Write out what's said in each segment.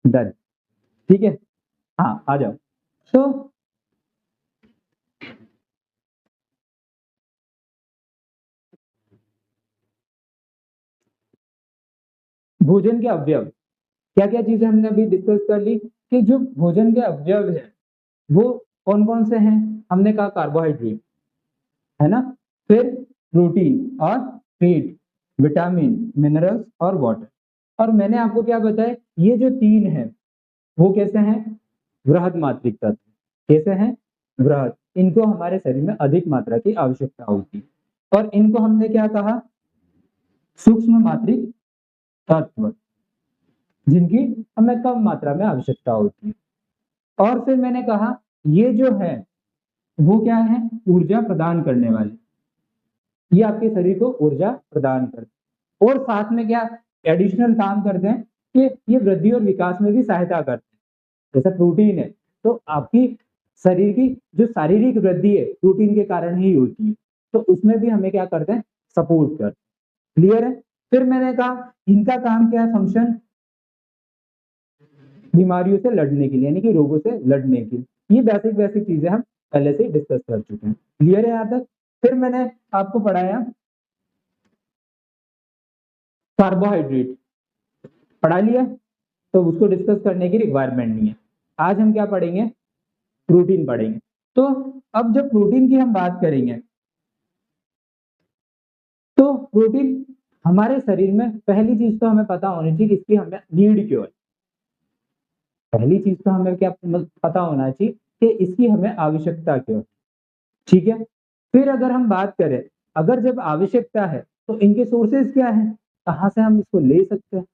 Done, ठीक है। हाँ आ जाओ। तो भोजन के अवयव, क्या क्या चीजें हमने अभी डिस्कस कर ली कि जो भोजन के अवयव है वो कौन कौन से हैं। हमने कहा कार्बोहाइड्रेट, है ना, फिर प्रोटीन और फैट, विटामिन, मिनरल्स और वाटर। और मैंने आपको क्या बताया, ये जो तीन है वो कैसे हैं, बृहद मात्रिक तत्व। कैसे हैं, बृहद। इनको हमारे शरीर में अधिक मात्रा की आवश्यकता होती है। और इनको हमने क्या कहा, सूक्ष्म मात्रिक तत्व, जिनकी हमें कम मात्रा में आवश्यकता होती है। और फिर मैंने कहा ये जो है वो क्या है, ऊर्जा प्रदान करने वाले, ये आपके शरीर को ऊर्जा प्रदान करते हैं। और साथ में क्या एडिशनल काम करते हैं कि ये वृद्धि और विकास में भी सहायता करते हैं। जैसा प्रोटीन है तो आपकी शरीर की जो शारीरिक वृद्धि है प्रोटीन के कारण ही होती है, तो उसमें भी हमें क्या करते हैं, सपोर्ट करते हैं। क्लियर है। फिर मैंने कहा इनका काम क्या है, फंक्शन बीमारियों से लड़ने के लिए, यानी कि रोगों से लड़ने के लिए। ये बेसिक बेसिक चीजें हम पहले से डिस्कस कर चुके हैं। क्लियर है यहाँ तक। फिर मैंने आपको पढ़ाया कार्बोहाइड्रेट, पढ़ा लिया, तो उसको डिस्कस करने की रिक्वायरमेंट नहीं है। आज हम क्या पढ़ेंगे, प्रोटीन पढ़ेंगे। तो अब जब प्रोटीन की हम बात करेंगे तो प्रोटीन हमारे शरीर में पहली चीज तो हमें पता होनी चाहिए इसकी हमें नीड क्यों है। पहली चीज तो हमें क्या पता होना चाहिए कि इसकी हमें आवश्यकता क्यों है। ठीक है। फिर अगर हम बात करें, अगर जब आवश्यकता है तो इनके सोर्सेज क्या है, कहाँ से हम इसको ले सकते हैं।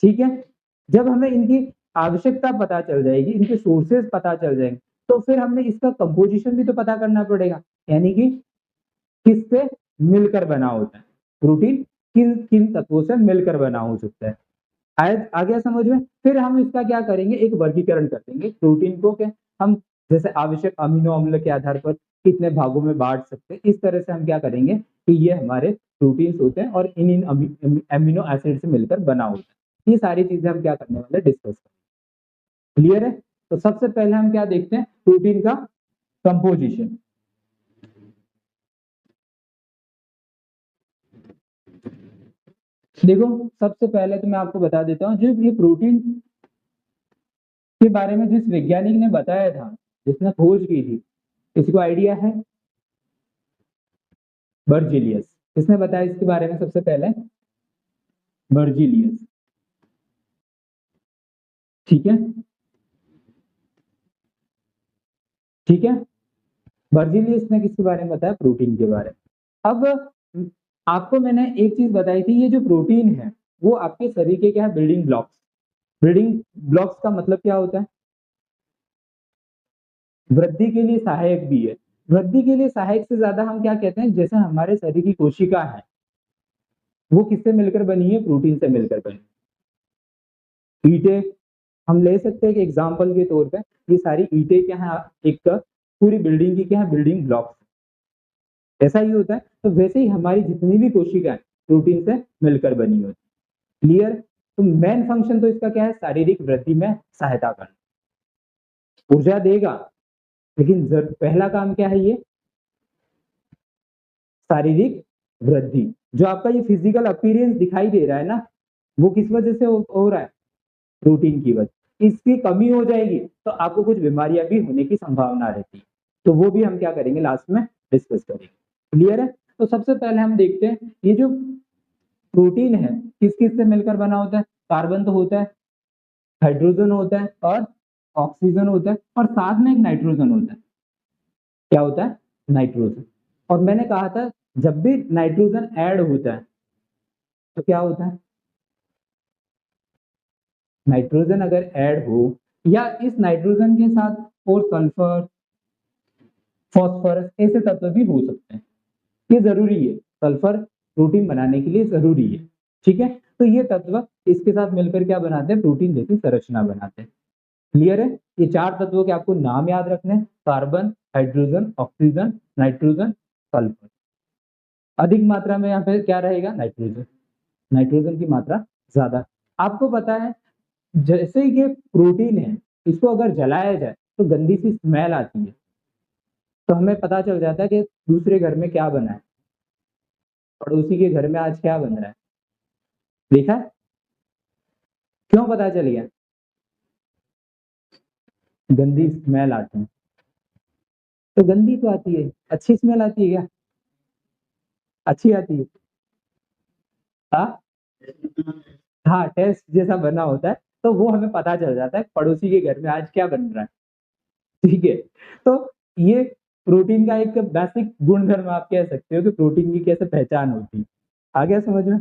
ठीक है। जब हमें इनकी आवश्यकता पता चल जाएगी, इनके सोर्सेज पता चल जाएंगे, तो फिर हमें इसका कंपोजिशन भी तो पता करना पड़ेगा, यानी कि किससे मिलकर बना होता है प्रोटीन, किन किन तत्वों से मिलकर बना हो सकता है। आया आ गया समझ में। फिर हम इसका क्या करेंगे, एक वर्गीकरण कर देंगे प्रोटीन को के हम जैसे आवश्यक अमीनो अम्ल के आधार पर कितने भागों में बांट सकते हैं। इस तरह से हम क्या करेंगे कि ये हमारे प्रोटीन्स होते हैं और इन इन अमीनो एसिड से मिलकर बना होता है। ये सारी चीजें हम क्या करने वाले, डिस्कस करेंगे। क्लियर है। तो सबसे पहले हम क्या देखते हैं, प्रोटीन का कंपोजिशन। देखो सबसे पहले तो मैं आपको बता देता हूँ, जो ये प्रोटीन के बारे में जिस वैज्ञानिक ने बताया था, जिसने खोज की थी, किसी को आइडिया है, बर्जीलियस। किसने बताया इसके बारे में सबसे पहले, बर्जीलियस। ठीक है, ठीक है। बर्जीलियस ने किसके बारे में बताया, प्रोटीन के बारे में। अब आपको मैंने एक चीज बताई थी, ये जो प्रोटीन है वो आपके शरीर के क्या है, बिल्डिंग ब्लॉक्स। बिल्डिंग ब्लॉक्स का मतलब क्या होता है, वृद्धि के लिए सहायक भी है। वृद्धि के लिए सहायक से ज्यादा हम क्या कहते हैं, जैसे हमारे शरीर की कोशिका है वो किससे मिलकर बनी है, प्रोटीन से मिलकर बनी। ईंटें हम ले सकते हैं कि एग्जाम्पल के तौर पे, ये सारी ईंटें क्या है, एक पूरी बिल्डिंग की क्या है, बिल्डिंग ब्लॉक्स। ऐसा ही होता है, तो वैसे ही हमारी जितनी भी कोशिकाएं प्रोटीन से मिलकर बनी होती। क्लियर। तो मेन फंक्शन तो इसका क्या है, शारीरिक वृद्धि में सहायता करना, ऊर्जा देगा। लेकिन पहला काम क्या है, ये शारीरिक वृद्धि। जो आपका ये फिजिकल अपीयरेंस दिखाई दे रहा है ना, वो किस वजह से हो रहा है, प्रोटीन की वजह। इसकी कमी हो जाएगी तो आपको कुछ बीमारियां भी होने की संभावना रहती है। तो वो भी हम क्या करेंगे, लास्ट में डिस्कस करेंगे। क्लियर है। तो सबसे पहले हम देखते हैं ये जो प्रोटीन है किस किस से मिलकर बना होता है। कार्बन तो होता है, हाइड्रोजन होता है और ऑक्सीजन होता है, और साथ में एक नाइट्रोजन होता है। क्या होता है, नाइट्रोजन। और मैंने कहा था जब भी नाइट्रोजन ऐड होता है तो क्या होता है, नाइट्रोजन अगर ऐड हो या इस नाइट्रोजन के साथ और सल्फर, फॉस्फोरस ऐसे तत्व भी हो सकते हैं। ये जरूरी है, सल्फर प्रोटीन बनाने के लिए जरूरी है। ठीक है। तो ये तत्व इसके साथ मिलकर क्या बनाते हैं, प्रोटीन जैसी संरचना बनाते हैं। क्लियर है। ये चार तत्वों के आपको नाम याद रखने हैं, carbon, hydrogen, oxygen, nitrogen, sulphur. अधिक मात्रा में यहाँ पे क्या रहेगा, नाइट्रोजन। नाइट्रोजन की मात्रा ज्यादा। आपको पता है जैसे ये प्रोटीन है, इसको अगर जलाया जाए तो गंदी सी स्मेल आती है, तो हमें पता चल जाता है कि दूसरे घर में क्या बना है, पड़ोसी के घर में आज क्या बन रहा है। देखा है? क्यों पता चल गया? गंदी स्मेल आती है। तो गंदी तो आती है, अच्छी स्मेल आती है क्या? अच्छी आती है। हाँ हाँ, टेस्ट जैसा बना होता है, तो वो हमें पता चल जाता है पड़ोसी के घर में आज क्या बन रहा है। ठीक है, तो ये प्रोटीन का एक बेसिक गुणधर्म आप कह सकते हो कि प्रोटीन की कैसे पहचान होती है। आ गया समझ में?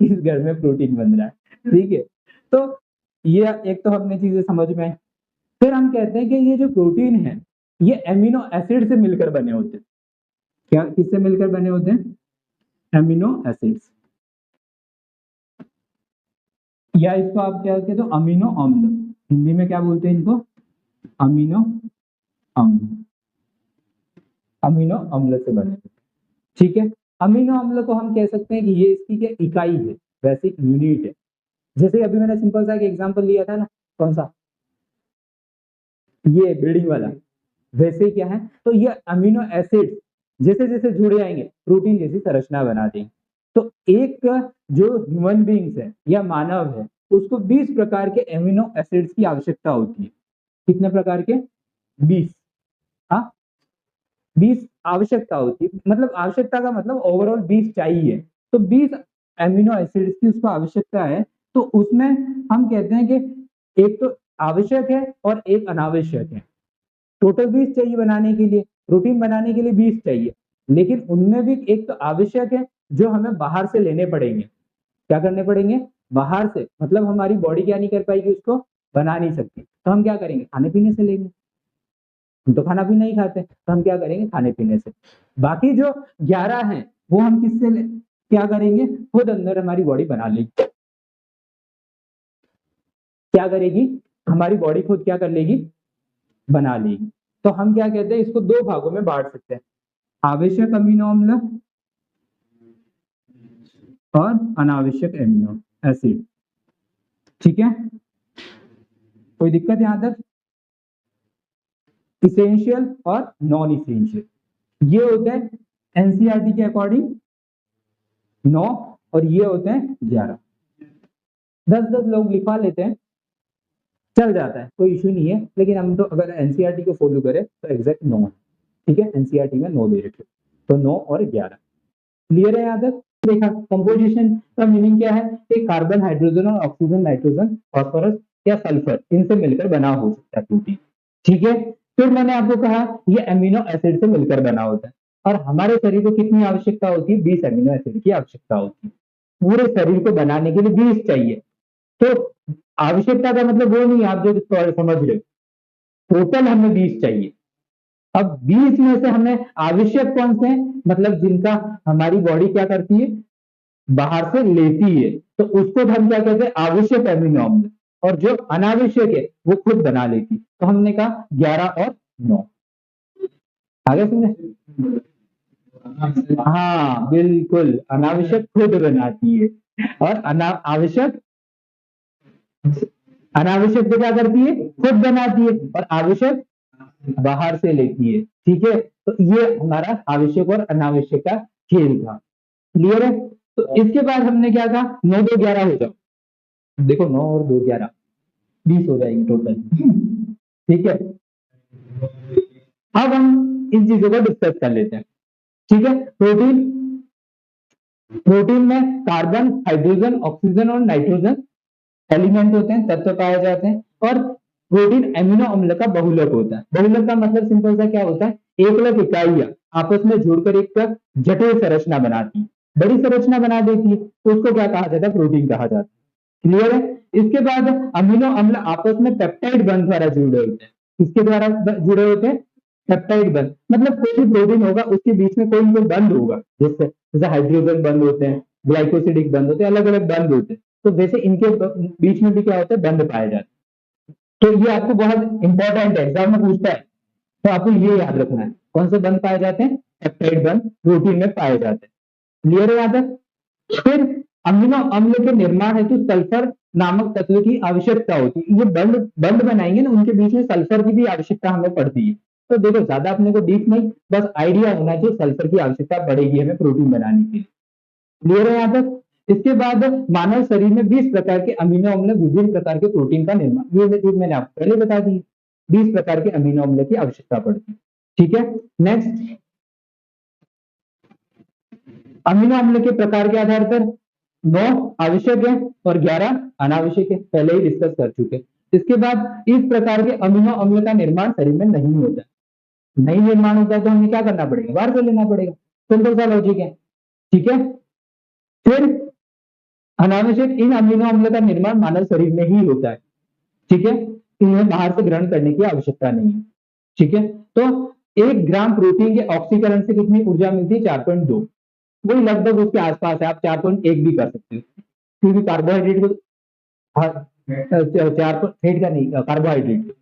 इस घर में प्रोटीन बन रहा है। ठीक है, तो ये एक तो हमने चीजें समझ में आई। फिर हम कहते हैं कि ये जो प्रोटीन है, ये एमिनो एसिड से मिलकर बने होते हैं। क्या किससे मिलकर बने होते हैं? एमिनो एसिड्स, या इसको आप क्या कहते हो? अमीनो अम्ल। हिंदी में क्या बोलते हैं इनको? अमीनो अम्ल। अमीनो अम्ल से बने। ठीक है, अमीनो अम्ल को हम कह सकते हैं कि ये इसकी क्या इकाई है, बेसिक यूनिट है। जैसे अभी मैंने सिंपल सा एक एग्जांपल लिया था ना, कौन सा? ये बिल्डिंग वाला। वैसे ही क्या है, तो ये अमीनो एसिड जैसे जैसे जुड़ जाएंगे प्रोटीन जैसी संरचना बना देंगे। तो एक जो ह्यूमन बींग्स है या मानव है, उसको 20 प्रकार के एमिनो एसिड्स की आवश्यकता होती है। कितने प्रकार के? 20। हाँ, 20 आवश्यकता होती है, मतलब आवश्यकता का मतलब ओवरऑल 20 चाहिए। तो 20 एमिनो एसिड्स की उसको आवश्यकता है। तो उसमें हम कहते हैं कि एक तो आवश्यक है और एक अनावश्यक है। टोटल 20 चाहिए बनाने के लिए, प्रोटीन बनाने के लिए 20 चाहिए, लेकिन उनमें भी एक तो आवश्यक है जो हमें बाहर से लेने पड़ेंगे। क्या करने पड़ेंगे? बाहर से, मतलब हमारी बॉडी क्या नहीं कर पाएगी, उसको बना नहीं सकती, तो हम क्या करेंगे? खाने पीने से लेंगे। हम तो खाना पीना ही खाते हैं, तो हम क्या करेंगे? खाने पीने से। बाकी जो 11 हैं वो हम किससे क्या करेंगे? खुद अंदर हमारी बॉडी बना लेगी। क्या करेगी? हमारी बॉडी खुद क्या कर लेगी? बना लेगी। तो हम क्या कहते हैं, इसको दो भागों में बांट सकते हैं, आवश्यक अमीनो अम्ल और अनावश्यक एमिनो एसिड। ठीक है, कोई दिक्कत यहां तक? इसेंशियल और नॉन इसेंशियल ये होते हैं एनसीईआरटी के अकॉर्डिंग 9, और ये होते हैं 11। 10-10 लोग लिखवा लेते हैं, चल जाता है, कोई इशू नहीं है, लेकिन हम तो अगर एनसीईआरटी को फॉलो करें तो एग्जैक्ट 9 है। ठीक है, एनसीईआरटी में 9 दे रखे, तो 9 और 11 क्लियर है यहां तक? देखा, कंपोजिशन का मीनिंग क्या है कि कार्बन, हाइड्रोजन और ऑक्सीजन, नाइट्रोजन, फास्फोरस या सल्फर, इनसे मिलकर बना हो सकता है प्रोटीन। ठीक है, फिर मैंने आपको कहा ये अमीनो एसिड से मिलकर बना होता है, और हमारे शरीर को कितनी आवश्यकता होती है? 20 अमीनो एसिड की आवश्यकता होती है। पूरे शरीर को बनाने के लिए 20 चाहिए। तो आवश्यकता का मतलब वो नहीं, आप जो समझ रहे हो, टोटल हमें 20 चाहिए। अब 20 में से हमें आवश्यक कौन से हैं, मतलब जिनका हमारी बॉडी क्या करती है? बाहर से लेती है, तो उसको हम क्या कहते हैं? आवश्यक एमिनो अम्ल। और जो अनावश्यक है वो खुद बना लेती। तो हमने कहा 11 और 9। आगे समझे? हाँ बिल्कुल, अनावश्यक खुद बनाती है, और आवश्यक, अनावश्यक तो क्या करती है? खुद बनाती है, और आवश्यक बाहर से लेती है। ठीक है, तो ये हमारा आवश्यक और अनावश्यक का खेल था। क्लियर है? तो इसके बाद हमने क्या कहा? 9 2 11 हो जाओ। देखो 9 और 2 11 20 हो जाएंगे टोटल। ठीक है, अब हम इन चीजों को डिस्कस कर लेते हैं। ठीक है, प्रोटीन, प्रोटीन में कार्बन, हाइड्रोजन, ऑक्सीजन और नाइट्रोजन एलिमेंट होते हैं, तत्व पाए जाते हैं। और प्रोटीन एमिनो अम्ल का बहुलक होता है। बहुलक का मतलब सिंपल सा क्या होता है? एकलक इकाइयां आपस में जुड़कर एक जटिल संरचना बनाती है, बड़ी संरचना बना देती है, तो उसको क्या कहा जाता है? प्रोटीन कहा जाता है। क्लियर है? इसके बाद अमीनो अम्ल आपस में पेप्टाइड बंध द्वारा जुड़े होते हैं। किसके द्वारा जुड़े होते हैं? पेप्टाइड बंध, मतलब कोई भी प्रोटीन होगा उसके बीच में कोई ना कोई बंध होगा, जैसे जैसे हाइड्रोजन बंध होते हैं, ग्लाइकोसिडिक बंध होते हैं, अलग अलग बंध होते हैं। तो वैसे इनके बीच में भी क्या होता है? बंध पाए जाते हैं। तो ये आपको बहुत इंपॉर्टेंट है, एग्जाम में पूछता है, तो आपको ये याद रखना है, कौन से बंध पाए जाते हैं? पेप्टाइड बंध प्रोटीन में पाए जाते हैं। क्लियर है यहां तक? फिर अमीनो अम्ल के निर्माण हेतु सल्फर नामक तत्व की आवश्यकता होती है। ये बंड बंड बनाएंगे ना, उनके बीच में सल्फर की भी आवश्यकता हमें पड़ती है। तो देखो ज्यादा अपने को डीप नहीं, बस आइडिया होना चाहिए सल्फर की आवश्यकता पड़ेगी हमें प्रोटीन बनाने के लिए। क्लियर है यहाँ तक? इसके बाद मानव शरीर में 20 प्रकार के अमीनो अम्ल विभिन्न प्रकार के प्रोटीन का निर्माण, ये चीज मैंने आपको पहले बता दी। 20 प्रकार के अमीनो अम्ल की आवश्यकता पड़ती है। ठीक है, नेक्स्ट, अमीनो अम्ल के प्रकार के आधार पर 9 आवश्यक है और 11 अनावश्यक है, पहले ही डिस्कस कर चुके। इसके बाद इस प्रकार के अमीनो अम्ल का निर्माण शरीर में नहीं होता, नहीं निर्माण होता है तो हमें क्या करना पड़ेगा, बाहर से लेना पड़ेगा। सिंपल सा लॉजिक है। ठीक है, फिर अनावश्यक इन अमीनो अम्ल का निर्माण मानव शरीर में ही होता है। ठीक है, इन्हें बाहर से ग्रहण करने की आवश्यकता नहीं है। ठीक है, तो 1 ग्राम प्रोटीन के ऑक्सीकरण से कितनी ऊर्जा मिलती है, 4.2। वही लगभग उसके आसपास है, आप 4.1 भी कर सकते हो, क्योंकि कार्बोहाइड्रेट को 4 का नहीं, कार्बोहाइड्रेट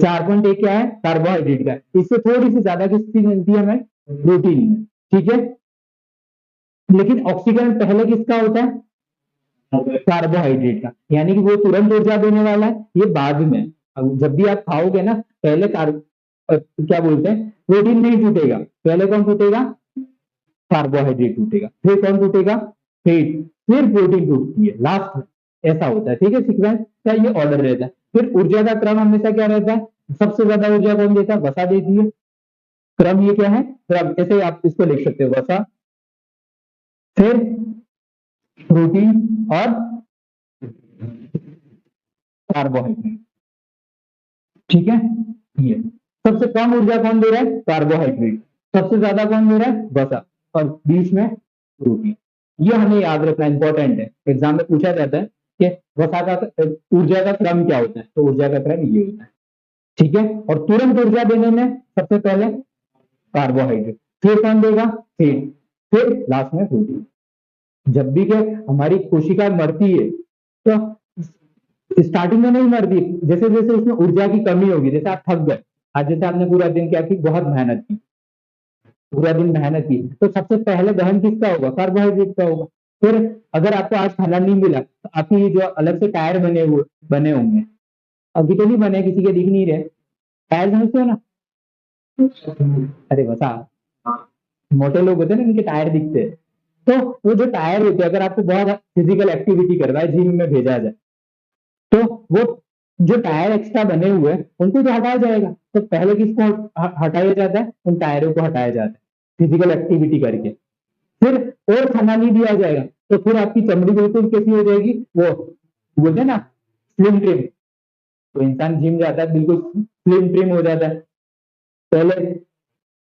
4.1 क्या है, कार्बोहाइड्रेट का। इससे थोड़ी सी ज्यादा किसकी मिलती है हमें, प्रोटीन में। ठीक है, लेकिन ऑक्सीकरण पहले किसका होता है, कार्बोहाइड्रेट का, यानी कि वो तुरंत ऊर्जा देने वाला है, ये बाद में। अब जब भी आप खाओगे ना, पहले क्या बोलते हैं, प्रोटीन नहीं टूटेगा, पहले कौन टूटेगा, कार्बोहाइड्रेट टूटेगा, फिर कौन टूटेगा, फैट, फिर प्रोटीन टूटती है लास्ट में, ऐसा होता है। ठीक है, सीक्वेंस का ये ऑर्डर रहता है। फिर ऊर्जा का क्रम हमेशा क्या रहता है, सबसे ज्यादा ऊर्जा कौन देता है, वसा देती है। क्रम ये क्या है, क्रम ऐसे आप इसको लिख सकते हो, वसा, फिर प्रोटीन और कार्बोहाइड्रेट। ठीक है, ये सबसे कम ऊर्जा कौन दे रहा है, कार्बोहाइड्रेट, सबसे ज्यादा कौन दे रहा है, वसा, और बीच में प्रोटीन। ये हमें याद रखना इंपॉर्टेंट है, एग्जाम में पूछा जाता है कि वसा का ऊर्जा का क्रम क्या होता है, तो ऊर्जा का क्रम ये होता है। ठीक है, और तुरंत ऊर्जा देने में सबसे पहले कार्बोहाइड्रेट, फिर कौन देगा, फिर लास्ट में प्रोटीन। जब भी के हमारी कोशिका मरती है तो स्टार्टिंग में नहीं मरती, जैसे जैसे उसमें ऊर्जा की कमी होगी, जैसे आप थक गए, आज जैसे आपने पूरा दिन क्या की, बहुत मेहनत की, पूरा दिन मेहनत की, तो सबसे पहले दहन किसका होगा, कार्बोहाइड्रेट का होगा। फिर अगर आपको आज खाना नहीं मिला तो आपकी जो अलग से टायर बने होंगे, अभी तो नहीं बने, किसी के दिख नहीं रहे टायर, समझते हो ना, अरे बता, मोटे लोग होते हैं ना, उनके टायर दिखते हैं। तो वो जो टायर होते हैं, अगर आपको बहुत फिजिकल एक्टिविटी करवाए, जिम में भेजा जाए, तो वो जो टायर एक्स्ट्रा बने हुए हैं उनको तो हटाया जाएगा, तो पहले किसको हटाया जाता है, उन टायरों को हटाया जाता है फिजिकल एक्टिविटी करके। फिर और खाना नहीं दिया जाएगा, तो फिर आपकी चमड़ी बिल्कुल कैसी हो जाएगी, वो बोलते हैं ना स्लिम ट्रिम, तो इंसान जिम जाता है बिल्कुल स्लिम ट्रिम हो जाता है। पहले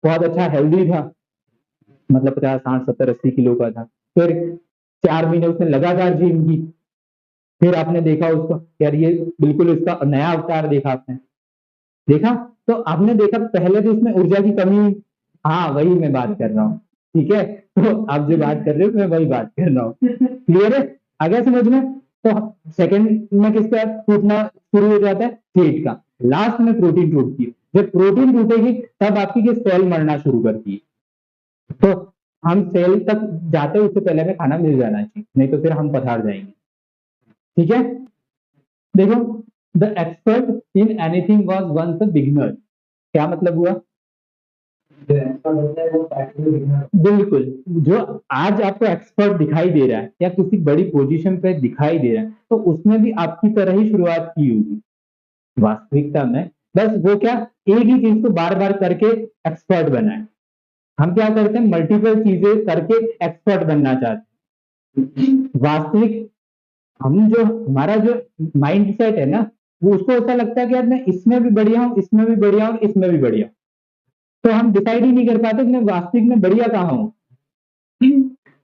बहुत अच्छा हेल्दी था, मतलब 50 60 70 80 किलो का था, फिर 4 महीने उसने लगातार जिम की, फिर आपने देखा उसको, यार ये बिल्कुल इसका नया अवतार देखा आपने, देखा, तो आपने देखा पहले तो इसमें ऊर्जा की कमी, हाँ वही मैं बात कर रहा हूँ। ठीक है, तो आप जो बात कर रहे हो मैं वही बात कर रहा हूँ। क्लियर है, आ गया समझ में? तो सेकंड में किसका टूटना शुरू हो जाता है, फैट का, लास्ट में प्रोटीन टूटती है। जब प्रोटीन टूटेगी तब आपकी सेल मरना शुरू करती है, तो हम सेल तक जाते उससे पहले हमें खाना मिल जाना चाहिए, नहीं तो फिर हम पथार जाएंगे। ठीक है, देखो, the expert in anything was once a beginner, क्या मतलब हुआ, बिल्कुल, जो आज आपको एक्सपर्ट दिखाई दे रहा है या किसी बड़ी पोजीशन पे दिखाई दे रहा है, तो उसने भी आपकी तरह ही शुरुआत की होगी वास्तविकता में, बस वो क्या, एक ही चीज को बार बार करके एक्सपर्ट बना है। हम क्या करते हैं, मल्टीपल चीजें करके एक्सपर्ट बनना चाहते हैं। वास्तविक हम जो हमारा जो माइंड सेट है ना, वो उसको ऐसा लगता है कि यार मैं इसमें भी बढ़िया हूँ, इसमें भी बढ़िया हूँ, इसमें भी बढ़िया, तो हम डिसाइड ही नहीं कर पाते कि मैं वास्तविक में बढ़िया कहाँ हूँ।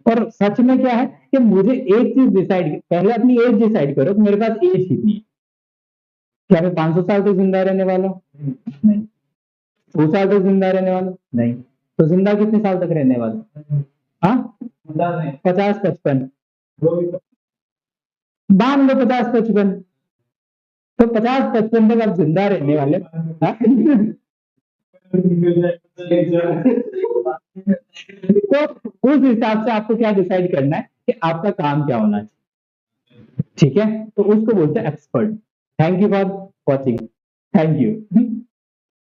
और सच में क्या है कि मुझे एक चीज डिसाइड, पहले अपनी एज डिसाइड करो कि मेरे पास एज कितनी है, क्या मैं 500 साल तक जिंदा रहने वाला हूँ, नहीं, 100 साल तक जिंदा रहने वाला, नहीं, तो जिंदा कितने साल तक रहने वाला, हाँ 50 55, बांध लो 50 55, तो 50 55 तक आप जिंदा रहने वाले, हाँ? तो उस हिसाब से आपको क्या डिसाइड करना है कि आपका काम क्या होना चाहिए। ठीक है, तो उसको बोलते हैं expert. Thank you for watching. Thank you.